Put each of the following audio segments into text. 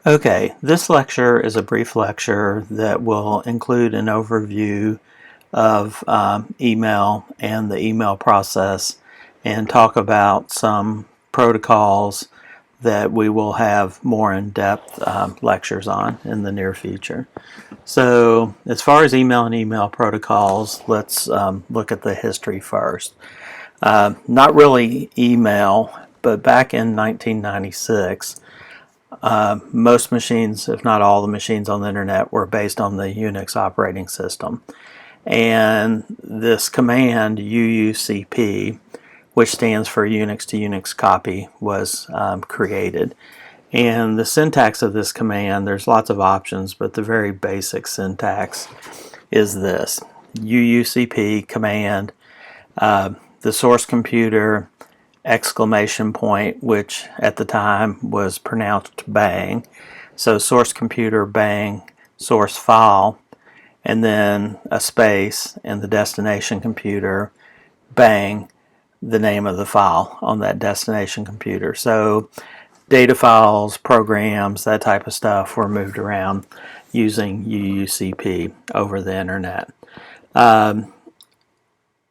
Okay, this lecture is a brief lecture that will include an overview of email and the email process and talk about some protocols that we will have more in-depth lectures on in the near future. So as far as email and email protocols, let's look at the history first. Not really email, but back in 1996, most machines, if not all the machines on the internet, were based on the Unix operating system. And this command, UUCP, which stands for Unix to Unix copy, was created. And the syntax of this command, there's lots of options, but the very basic syntax is this. UUCP command, the source computer, exclamation point, which at the time was pronounced bang. So source computer bang source file, and then a space, and the destination computer bang the name of the file on that destination computer. So data files, programs, that type of stuff were moved around using UUCP over the internet.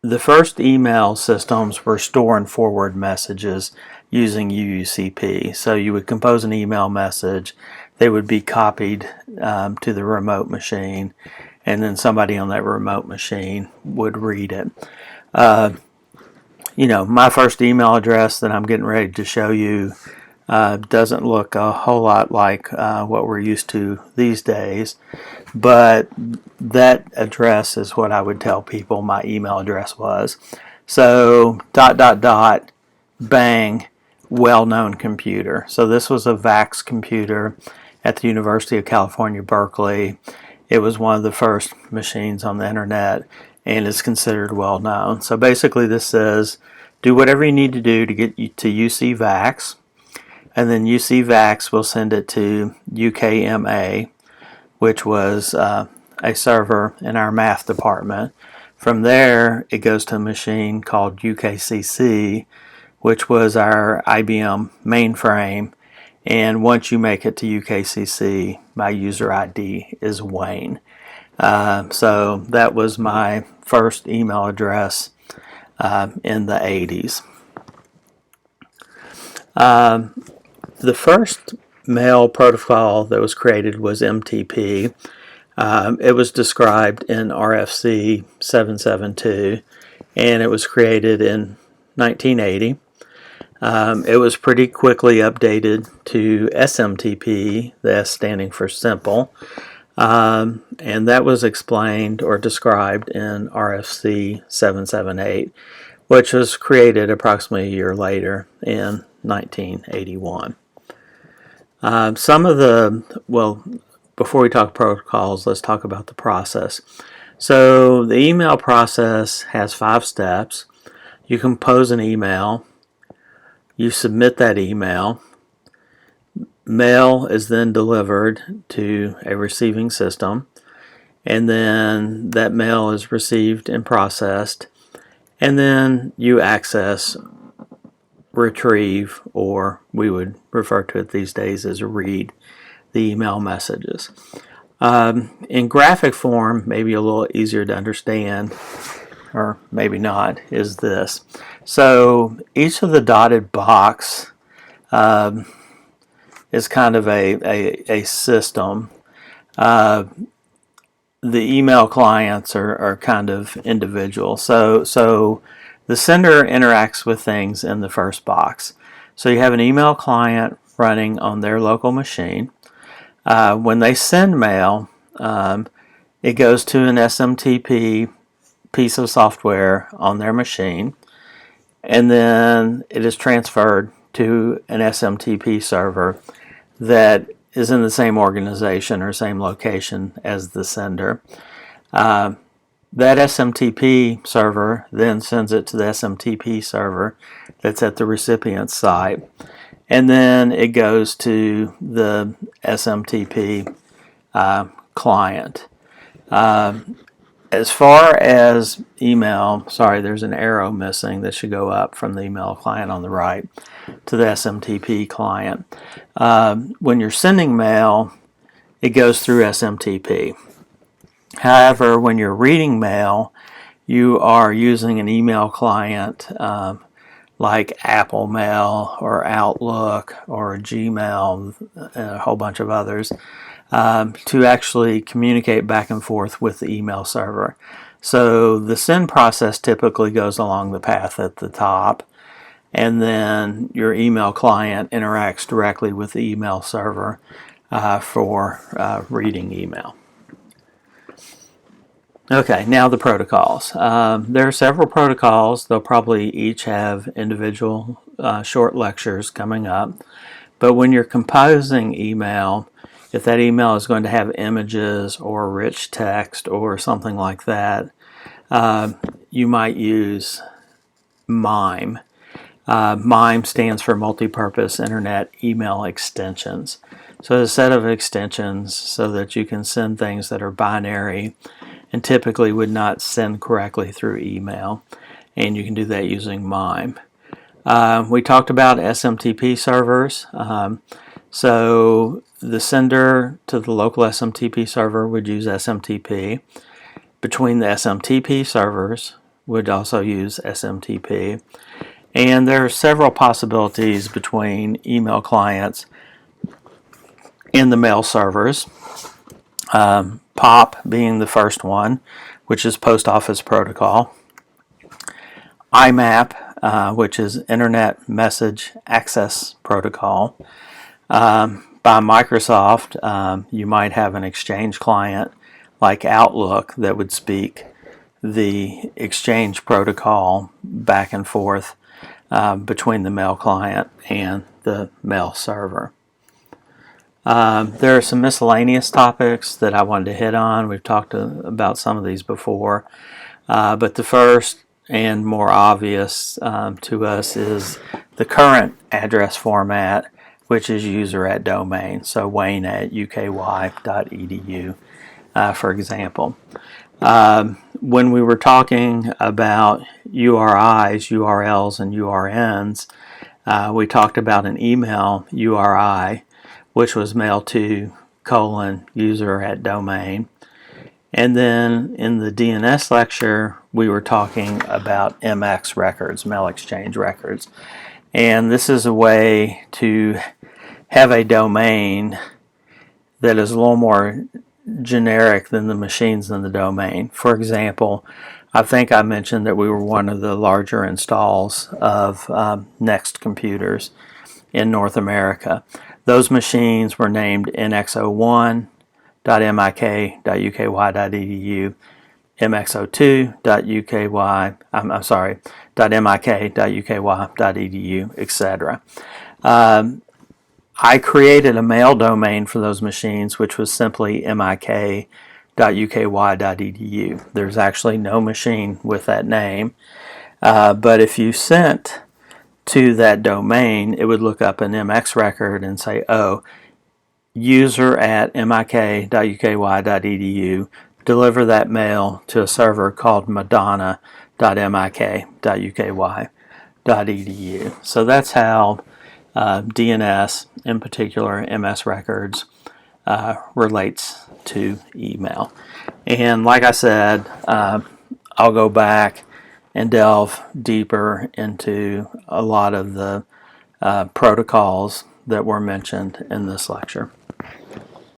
The first email systems were store and forward messages using UUCP. So you would compose an email message, they would be copied to the remote machine, and then somebody on that remote machine would read it. My first email address that I'm getting ready to show you doesn't look a whole lot like what we're used to these days, but that address is what I would tell people my email address was. So ... bang well-known computer. So this was a VAX computer at the University of California, Berkeley. It was one of the first machines on the internet and is considered well known. So basically this says do whatever you need to do to get you to UC VAX, and then UC VAX will send it to UKMA, which was a server in our math department. From there, it goes to a machine called UKCC, which was our IBM mainframe. And once you make it to UKCC, my user ID is Wayne. So that was my first email address in the 80s. The first mail protocol that was created was MTP. It was described in RFC 772, and it was created in 1980. It was pretty quickly updated to SMTP, the S standing for simple, and that was explained or described in RFC 778, which was created approximately a year later in 1981. Before we talk protocols, let's talk about the process. So the email process has 5 steps. You compose an email. You submit that email. Mail is then delivered to a receiving system, and then that mail is received and processed, and then you access, retrieve, or we would refer to it these days as read the email messages. In graphic form, maybe a little easier to understand, or maybe not, is this. So each of the dotted box is kind of a system. The email clients are kind of individual. So the sender interacts with things in the first box. So you have an email client running on their local machine. When they send mail, it goes to an SMTP piece of software on their machine, and then it is transferred to an SMTP server that is in the same organization or same location as the sender. That SMTP server then sends it to the SMTP server that's at the recipient's site, and then it goes to the SMTP client. As far as email, sorry, there's an arrow missing that should go up from the email client on the right to the SMTP client. When you're sending mail, it goes through SMTP. However, when you're reading mail, you are using an email client like Apple Mail or Outlook or Gmail and a whole bunch of others to actually communicate back and forth with the email server. So the send process typically goes along the path at the top, and then your email client interacts directly with the email server for reading email. Okay, now the protocols. There are several protocols. They'll probably each have individual short lectures coming up. But when you're composing email, if that email is going to have images or rich text or something like that, you might use MIME. MIME stands for Multipurpose Internet Email Extensions. So it's a set of extensions so that you can send things that are binary and typically would not send correctly through email, and you can do that using MIME. We talked about SMTP servers. So the sender to the local SMTP server would use SMTP. Between the SMTP servers would also use SMTP. And there are several possibilities between email clients and the mail servers. POP being the first one, which is Post Office Protocol. IMAP, which is Internet Message Access Protocol. By Microsoft, you might have an Exchange client like Outlook that would speak the Exchange protocol back and forth between the mail client and the mail server. There are some miscellaneous topics that I wanted to hit on. We've talked about some of these before, but the first and more obvious to us is the current address format, which is user at domain, so wayne at uky.edu, for example. When we were talking about URIs, URLs, and URNs, we talked about an email URI, which was mail2:user at domain. And then in the DNS lecture, we were talking about MX records, mail exchange records. And this is a way to have a domain that is a little more generic than the machines in the domain. For example, I think I mentioned that we were one of the larger installs of Next computers in North America. Those machines were named nx01.mik.uky.edu, mx02.mik.uky.edu, etc. I created a mail domain for those machines, which was simply mik.uky.edu. There's actually no machine with that name, but if you sent to that domain, it would look up an MX record and say, oh, user at mik.uky.edu, deliver that mail to a server called madonna.mik.uky.edu. So that's how DNS, in particular MS records, relates to email. And like I said, I'll go back and delve deeper into a lot of the protocols that were mentioned in this lecture.